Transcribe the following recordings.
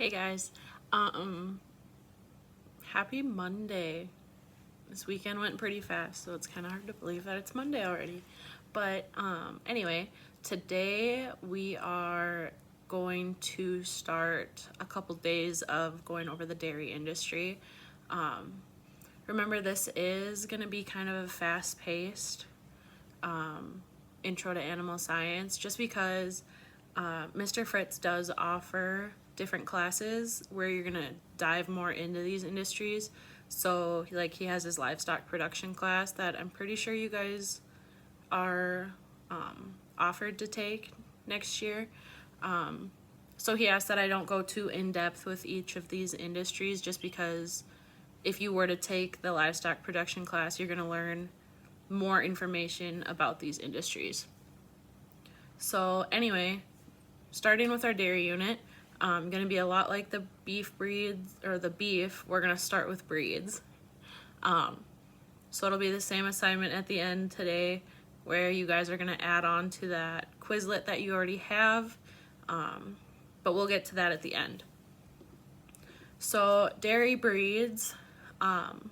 Hey guys, um, happy Monday. This weekend went pretty fast, so it's kind of hard to believe that it's Monday already. But anyway, today we are going to start a couple days of going over the dairy industry. Remember, this is going to be kind of a fast-paced intro to animal science, just because Mr. Fritz does offer different classes where you're gonna dive more into these industries. So like he has his livestock production class that I'm pretty sure you guys are offered to take next year. So he asked that I don't go too in depth with each of these industries, just because if you were to take the livestock production class, you're gonna learn more information about these industries. So anyway, starting with our dairy unit, going to be a lot like the beef breeds, or the beef, we're going to start with breeds. So it'll be the same assignment at the end today, where you guys are going to add on to that Quizlet that you already have, but we'll get to that at the end. So dairy breeds, I'm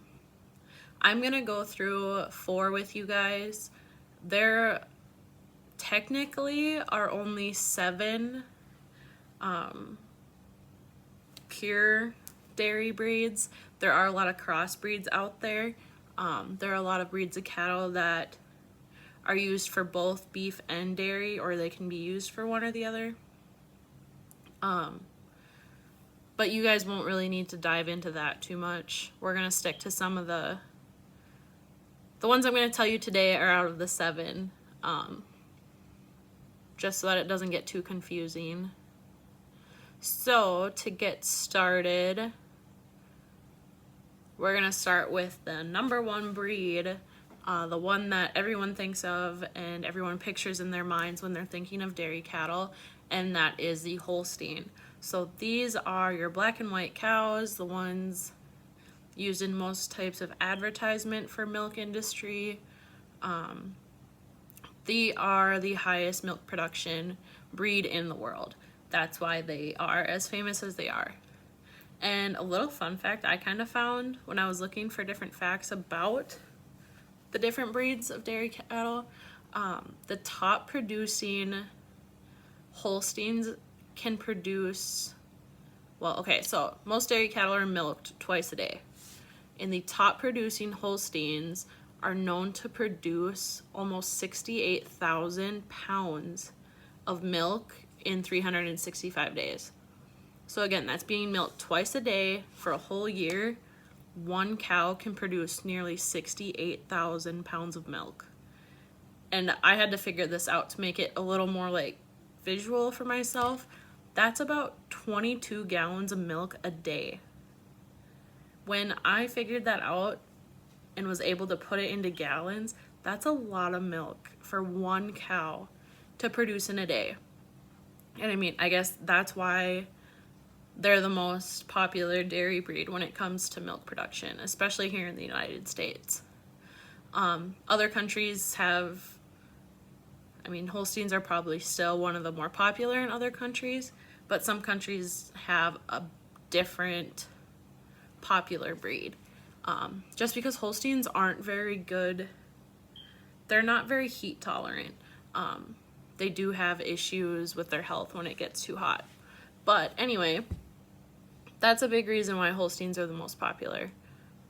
going to go through 4 with you guys. There technically are only 7 pure dairy breeds. There are a lot of crossbreeds out there. There are a lot of breeds of cattle that are used for both beef and dairy, or they can be used for one or the other. But you guys won't really need to dive into that too much. We're going to stick to some of the ones I'm going to tell you today are out of the 7, just so that it doesn't get too confusing. So to get started, we're going to start with the number 1 breed, the one that everyone thinks of and everyone pictures in their minds when they're thinking of dairy cattle, and that is the Holstein. So these are your black and white cows, the ones used in most types of advertisement for milk industry. They are the highest milk production breed in the world. That's why they are as famous as they are. And a little fun fact I kind of found when I was looking for different facts about the different breeds of dairy cattle, the top producing Holsteins can produce, well, okay, so most dairy cattle are milked twice a day. And the top producing Holsteins are known to produce almost 68,000 pounds of milk in 365 days. So again, that's being milked twice a day for a whole year. One cow can produce nearly 68,000 pounds of milk. And I had to figure this out to make it a little more like visual for myself. That's about 22 gallons of milk a day. When I figured that out and was able to put it into gallons, that's a lot of milk for one cow to produce in a day. And I mean, I guess that's why they're the most popular dairy breed when it comes to milk production, especially here in the United States. Other countries have, I mean, Holsteins are probably still one of the more popular in other countries, but some countries have a different popular breed. Just because Holsteins aren't very good, they're not very heat tolerant. They do have issues with their health when it gets too hot. But anyway, that's a big reason why Holsteins are the most popular.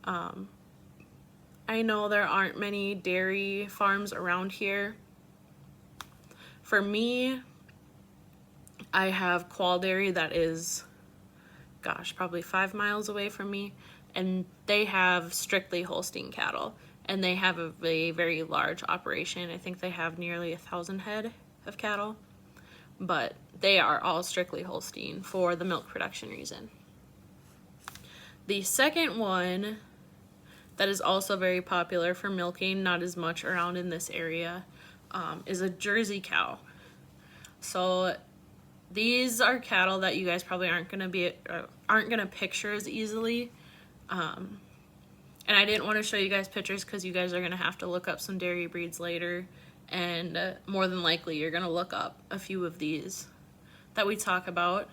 I know there aren't many dairy farms around here. For me, I have Qual Dairy that is, gosh, probably 5 miles away from me, and they have strictly Holstein cattle, and they have a very large operation. I think they have nearly 1,000 head of cattle, but they are all strictly Holstein for the milk production reason. The second one that is also very popular for milking, not as much around in this area, is a Jersey cow. So these are cattle that you guys probably aren't gonna picture as easily. And I didn't want to show you guys pictures because you guys are gonna have to look up some dairy breeds later, and more than likely you're gonna look up a few of these that we talk about.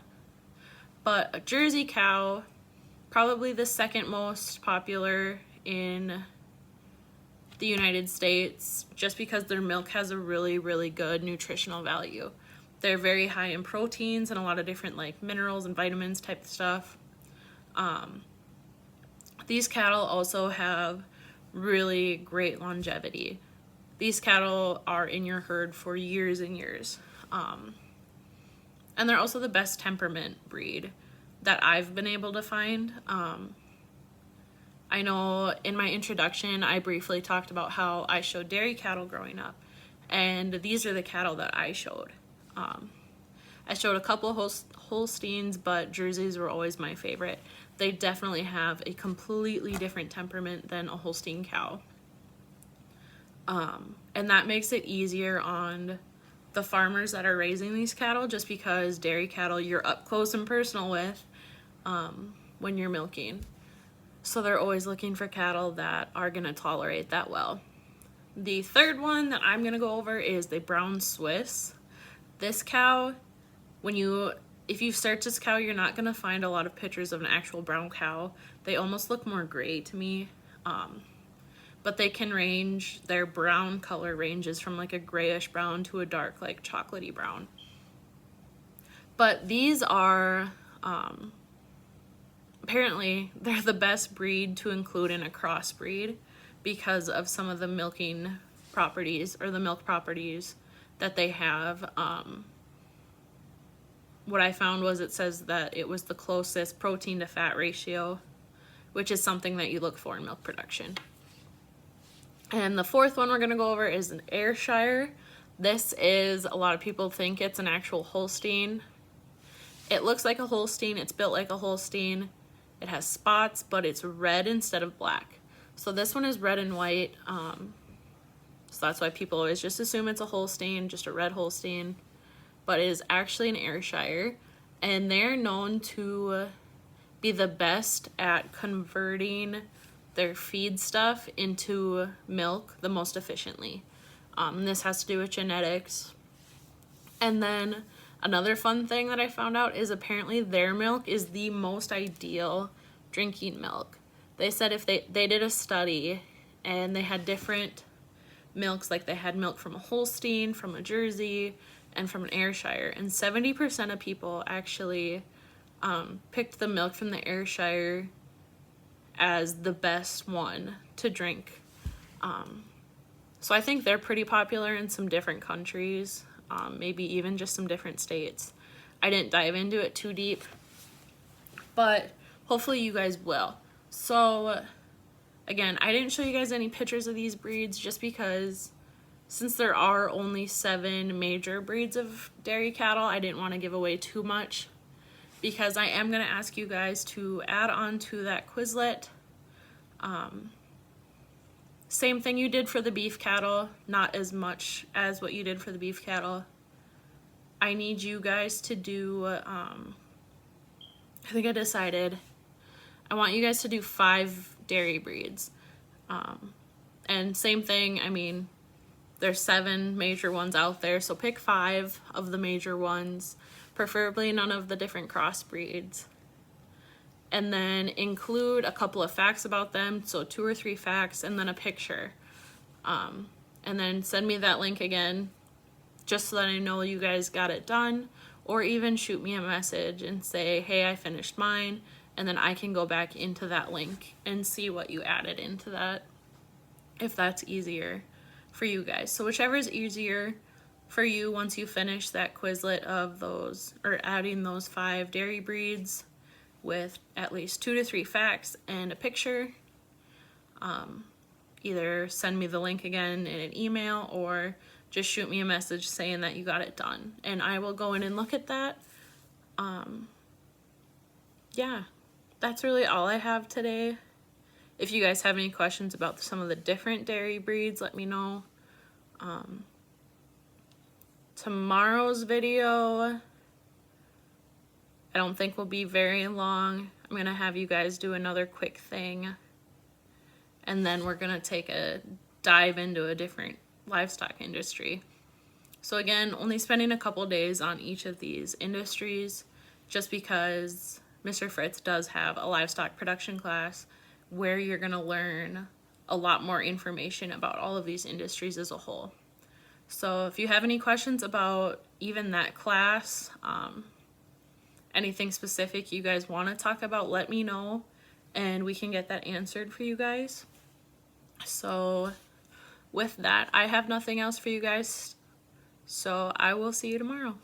But a Jersey cow, probably the second most popular in the United States, just because their milk has a really, really good nutritional value. They're very high in proteins and a lot of different like minerals and vitamins type stuff. These cattle also have really great longevity. These cattle are in your herd for years and years. And they're also the best temperament breed that I've been able to find. I know in my introduction, I briefly talked about how I showed dairy cattle growing up, and these are the cattle that I showed. I showed a couple of Holsteins, but Jerseys were always my favorite. They definitely have a completely different temperament than a Holstein cow. And that makes it easier on the farmers that are raising these cattle, just because dairy cattle you're up close and personal with when you're milking. So they're always looking for cattle that are going to tolerate that well. The third one that I'm going to go over is the brown Swiss. This cow, if you search this cow, you're not going to find a lot of pictures of an actual brown cow. They almost look more gray to me. But they can range, their brown color ranges from like a grayish brown to a dark like chocolatey brown. But these are, apparently they're the best breed to include in a crossbreed because of some of the milking properties or the milk properties that they have. What I found was it says that it was the closest protein to fat ratio, which is something that you look for in milk production. And the fourth one we're going to go over is an Ayrshire. This is, a lot of people think it's an actual Holstein. It looks like a Holstein. It's built like a Holstein. It has spots, but it's red instead of black. So this one is red and white. So that's why people always just assume it's a Holstein, just a red Holstein. But it is actually an Ayrshire. And they're known to be the best at converting their feed stuff into milk the most efficiently. This has to do with genetics. And then another fun thing that I found out is apparently their milk is the most ideal drinking milk. They said if they did a study and they had different milks, like they had milk from a Holstein, from a Jersey, and from an Ayrshire, and 70% of people actually picked the milk from the Ayrshire as the best one to drink. So I think they're pretty popular in some different countries, maybe even just some different states. I didn't dive into it too deep, but hopefully you guys will. So again, I didn't show you guys any pictures of these breeds just because since there are only 7 major breeds of dairy cattle, I didn't want to give away too much, because I am going to ask you guys to add on to that Quizlet. Same thing you did for the beef cattle, not as much as what you did for the beef cattle. I need you guys to do, I think I decided, I want you guys to do 5 dairy breeds. And same thing, I mean, there's 7 major ones out there, so pick 5 of the major ones, preferably none of the different crossbreeds. And then include a couple of facts about them, so 2 or 3 facts, and then a picture. And then send me that link again, just so that I know you guys got it done, or even shoot me a message and say, hey, I finished mine, and then I can go back into that link and see what you added into that, if that's easier for you guys. So whichever is easier for you once you finish that Quizlet of those, or adding those 5 dairy breeds with at least 2 to 3 facts and a picture, either send me the link again in an email or just shoot me a message saying that you got it done, and I will go in and look at that. Yeah, that's really all I have today. If you guys have any questions about some of the different dairy breeds, let me know. Tomorrow's video, I don't think will be very long. I'm gonna have you guys do another quick thing, and then we're gonna take a dive into a different livestock industry. So again, only spending a couple days on each of these industries, just because Mr. Fritz does have a livestock production class where you're going to learn a lot more information about all of these industries as a whole. So if you have any questions about even that class, anything specific you guys want to talk about, let me know and we can get that answered for you guys. So with that, I have nothing else for you guys. So I will see you tomorrow.